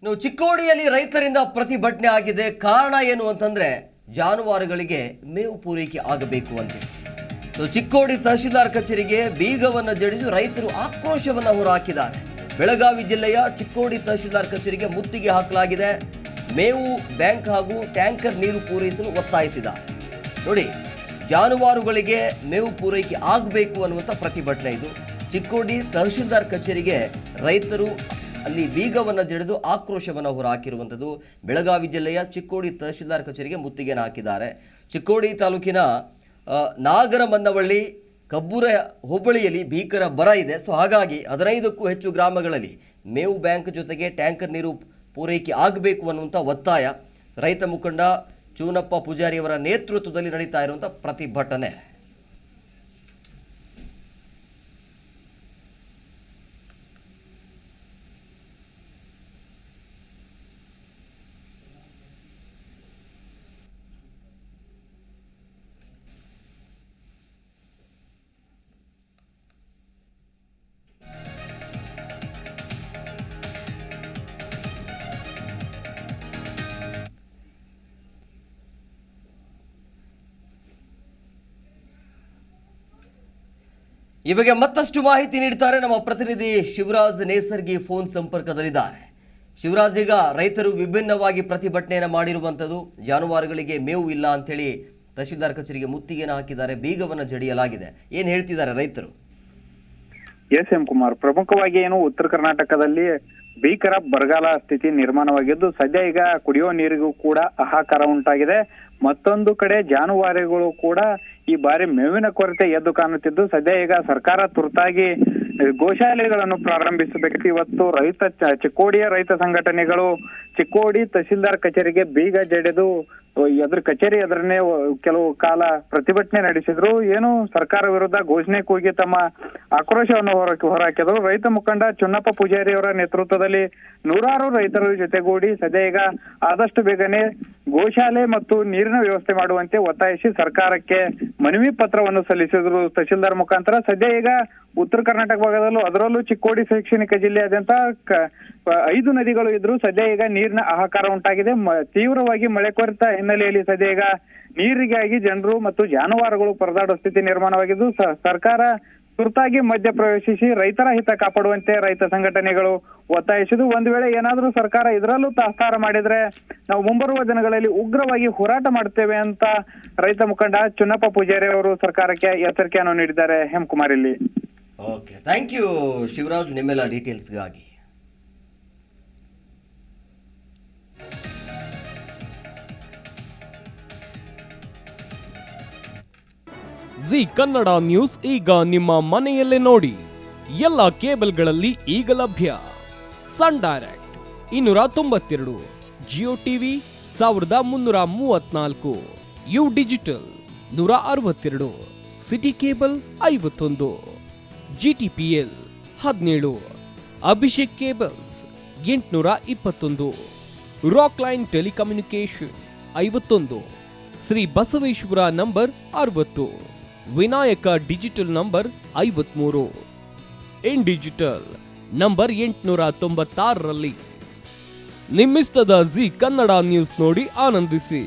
ಚಿಕ್ಕೋಡಿಯಲ್ಲಿ ರೈತರಿಂದ ಪ್ರತಿಭಟನೆ ಆಗಿದೆ. ಕಾರಣ ಏನು ಅಂತಂದ್ರೆ ಜಾನುವಾರುಗಳಿಗೆ ಮೇವು ಪೂರೈಕೆ ಆಗಬೇಕು ಅಂತ. ಚಿಕ್ಕೋಡಿ ತಹಶೀಲ್ದಾರ್ ಕಚೇರಿಗೆ ಬೀಗವನ್ನು ಜಡಿದು ರೈತರು ಆಕ್ರೋಶವನ್ನು ಹೊರಹಾಕಿದ್ದಾರೆ. ಬೆಳಗಾವಿ ಜಿಲ್ಲೆಯ ಚಿಕ್ಕೋಡಿ ತಹಶೀಲ್ದಾರ್ ಕಚೇರಿಗೆ ಮುತ್ತಿಗೆ ಹಾಕಲಾಗಿದೆ. ಮೇವು ಬ್ಯಾಂಕ್ ಹಾಗೂ ಟ್ಯಾಂಕರ್ ನೀರು ಪೂರೈಸಲು ಒತ್ತಾಯಿಸಿದ್ದಾರೆ. ನೋಡಿ, ಜಾನುವಾರುಗಳಿಗೆ ಮೇವು ಪೂರೈಕೆ ಆಗಬೇಕು ಅನ್ನುವಂಥ ಪ್ರತಿಭಟನೆ ಇದು. ಚಿಕ್ಕೋಡಿ ತಹಶೀಲ್ದಾರ್ ಕಚೇರಿಗೆ ರೈತರು ಅಲ್ಲಿ ಬೀಗವನ್ನು ಜಡಿದು ಆಕ್ರೋಶವನ್ನು ಹೊರಹಾಕಿರುವಂಥದ್ದು. ಬೆಳಗಾವಿ ಜಿಲ್ಲೆಯ ಚಿಕ್ಕೋಡಿ ತಹಶೀಲ್ದಾರ್ ಕಚೇರಿಗೆ ಮುತ್ತಿಗೆಯನ್ನು ಹಾಕಿದ್ದಾರೆ. ಚಿಕ್ಕೋಡಿ ತಾಲೂಕಿನ ನಾಗರಮನ್ನವಳ್ಳಿ ಕಬ್ಬೂರ ಹೋಬಳಿಯಲ್ಲಿ ಭೀಕರ ಬರ ಇದೆ. ಸೊ ಹಾಗಾಗಿ 15ಕ್ಕೂ ಹೆಚ್ಚು ಗ್ರಾಮಗಳಲ್ಲಿ ಮೇವು ಬ್ಯಾಂಕ್ ಜೊತೆಗೆ ಟ್ಯಾಂಕರ್ ನೀರು ಪೂರೈಕೆ ಆಗಬೇಕು ಅನ್ನುವಂಥ ಒತ್ತಾಯ ರೈತ ಮುಖಂಡ ಚೂನಪ್ಪ ಪೂಜಾರಿಯವರ ನೇತೃತ್ವದಲ್ಲಿ ನಡೀತಾ ಇರುವಂಥ ಪ್ರತಿಭಟನೆ. ಈ ಬಗ್ಗೆ ಮತ್ತಷ್ಟು ಮಾಹಿತಿ ನೀಡ್ತಾರೆ ನಮ್ಮ ಪ್ರತಿನಿಧಿ ಶಿವರಾಜ್ ನೇಸರ್ಗಿ ಫೋನ್ ಸಂಪರ್ಕದಲ್ಲಿದ್ದಾರೆ. ಶಿವರಾಜ್, ಈಗ ರೈತರು ವಿಭಿನ್ನವಾಗಿ ಪ್ರತಿಭಟನೆಯನ್ನು ಮಾಡಿರುವಂಥದ್ದು, ಜಾನುವಾರುಗಳಿಗೆ ಮೇವು ಇಲ್ಲ ಅಂಥೇಳಿ ತಹಶೀಲ್ದಾರ್ ಕಚೇರಿಗೆ ಮುತ್ತಿಗೆಯನ್ನು ಹಾಕಿದ್ದಾರೆ, ಬೀಗವನ್ನು ಜಡಿಯಲಾಗಿದೆ. ಏನು ಹೇಳ್ತಿದ್ದಾರೆ ರೈತರು? ಎಸ್ ಎಂ ಕುಮಾರ್, ಪ್ರಮುಖವಾಗಿ ಏನು ಉತ್ತರ ಕರ್ನಾಟಕದಲ್ಲಿ ಭೀಕರ ಬರಗಾಲ ಸ್ಥಿತಿ ನಿರ್ಮಾಣವಾಗಿದ್ದು ಸದ್ಯ ಈಗ ಕುಡಿಯುವ ನೀರಿಗೂ ಕೂಡ ಹಾಹಾಕಾರ ಉಂಟಾಗಿದೆ. ಮತ್ತೊಂದು ಕಡೆ ಜಾನುವಾರುಗಳು ಕೂಡ ಈ ಬಾರಿ ಮೇವಿನ ಕೊರತೆ ಎದ್ದು ಕಾಣುತ್ತಿದ್ದು ಸದ್ಯ ಈಗ ಸರ್ಕಾರ ತುರ್ತಾಗಿ ಗೋಶಾಲೆಗಳನ್ನು ಪ್ರಾರಂಭಿಸಬೇಕು. ಇವತ್ತು ಚಿಕ್ಕೋಡಿಯ ರೈತ ಸಂಘಟನೆಗಳು ಚಿಕ್ಕೋಡಿ ತಹಶೀಲ್ದಾರ್ ಕಚೇರಿಗೆ ಬೀಗ ಜಡಿದು ಕಚೇರಿ ಎದುರನ್ನೇ ಕೆಲವು ಕಾಲ ಪ್ರತಿಭಟನೆ ನಡೆಸಿದ್ರು. ಏನು ಸರ್ಕಾರ ವಿರುದ್ಧ ಘೋಷಣೆ ಕೂಗಿ ತಮ್ಮ ಆಕ್ರೋಶವನ್ನು ಹೊರಹಾಕಿದ್ರು. ರೈತ ಮುಖಂಡ ಚುನ್ನಪ್ಪ ಪೂಜಾರಿ ಅವರ ನೇತೃತ್ವದಲ್ಲಿ ನೂರಾರು ರೈತರ ಜೊತೆಗೂಡಿ ಸದ್ಯ ಈಗ ಆದಷ್ಟು ಬೇಗನೆ ಗೋಶಾಲೆ ಮತ್ತು ನೀರಿನ ವ್ಯವಸ್ಥೆ ಮಾಡುವಂತೆ ಒತ್ತಾಯಿಸಿ ಸರ್ಕಾರಕ್ಕೆ ಮನವಿ ಪತ್ರವನ್ನು ಸಲ್ಲಿಸಿದ್ರು ತಹಶೀಲ್ದಾರ್ ಮುಖಾಂತರ. ಸದ್ಯ ಈಗ ಉತ್ತರ ಕರ್ನಾಟಕ ಭಾಗದಲ್ಲೂ ಅದರಲ್ಲೂ ಚಿಕ್ಕೋಡಿ ಶೈಕ್ಷಣಿಕ ಜಿಲ್ಲೆಯಾದ್ಯಂತ 5 ನದಿಗಳು ಇದ್ರು ಸದ್ಯ ಈಗ ನೀರಿನ ಹಾಹಾಕಾರ ಉಂಟಾಗಿದೆ. ತೀವ್ರವಾಗಿ ಮಳೆ ಕೊರತೆ ಹಿನ್ನೆಲೆಯಲ್ಲಿ ಸದ್ಯ ಈಗ ನೀರಿಗಾಗಿ ಜನರು ಮತ್ತು ಜಾನುವಾರುಗಳು ಪರದಾಡುವ ಸ್ಥಿತಿ ನಿರ್ಮಾಣವಾಗಿದ್ದು ಸರ್ಕಾರ ತುರ್ತಾಗಿ ಮಧ್ಯ ಪ್ರವೇಶಿಸಿ ರೈತರ ಹಿತ ಕಾಪಾಡುವಂತೆ ರೈತ ಸಂಘಟನೆಗಳು ಒತ್ತಾಯಿಸಿದ್ದು. ಒಂದು ವೇಳೆ ಏನಾದರೂ ಸರ್ಕಾರ ಇದರಲ್ಲೂ ತಾತ್ಸಾರ ಮಾಡಿದ್ರೆ ನಾವು ಮುಂಬರುವ ದಿನಗಳಲ್ಲಿ ಉಗ್ರವಾಗಿ ಹೋರಾಟ ಮಾಡುತ್ತೇವೆ ಅಂತ ರೈತ ಮುಖಂಡ ಚುನ್ನಪ್ಪ ಪೂಜಾರಿ ಅವರು ಸರ್ಕಾರಕ್ಕೆ ಎಚ್ಚರಿಕೆಯನ್ನು ನೀಡಿದ್ದಾರೆ. ಹೇಮಕುಮಾರ್ ಇಲ್ಲಿ. ಓಕೆ, ಥ್ಯಾಂಕ್ ಯು ಶಿವರಾಜ್ ನಿಮ್ಮೆಲ್ಲ ಡೀಟೇಲ್ಸ್ಗಾಗಿ. ಜಿ ಕನ್ನಡ ನ್ಯೂಸ್ ಈಗ ನಿಮ್ಮ ಮನೆಯಲ್ಲೇ ನೋಡಿ. ಎಲ್ಲ ಕೇಬಲ್ಗಳಲ್ಲಿ ಈಗ ಲಭ್ಯ. Sun Direct 292, Jio TV 1334, U Digital 162, City Cable 51, GTPL 17, Abhishek Cables 821, Rock Line telecommunication 51, Shri Basaveshwara number 60, Vinayaka Digital number 53, In Digital number 896ರಲ್ಲಿ. ನಿಮ್ಮಿಸ್ತದ ಜಿ ಕನ್ನಡ ನ್ಯೂಸ್ ನೋಡಿ ಆನಂದಿಸಿ.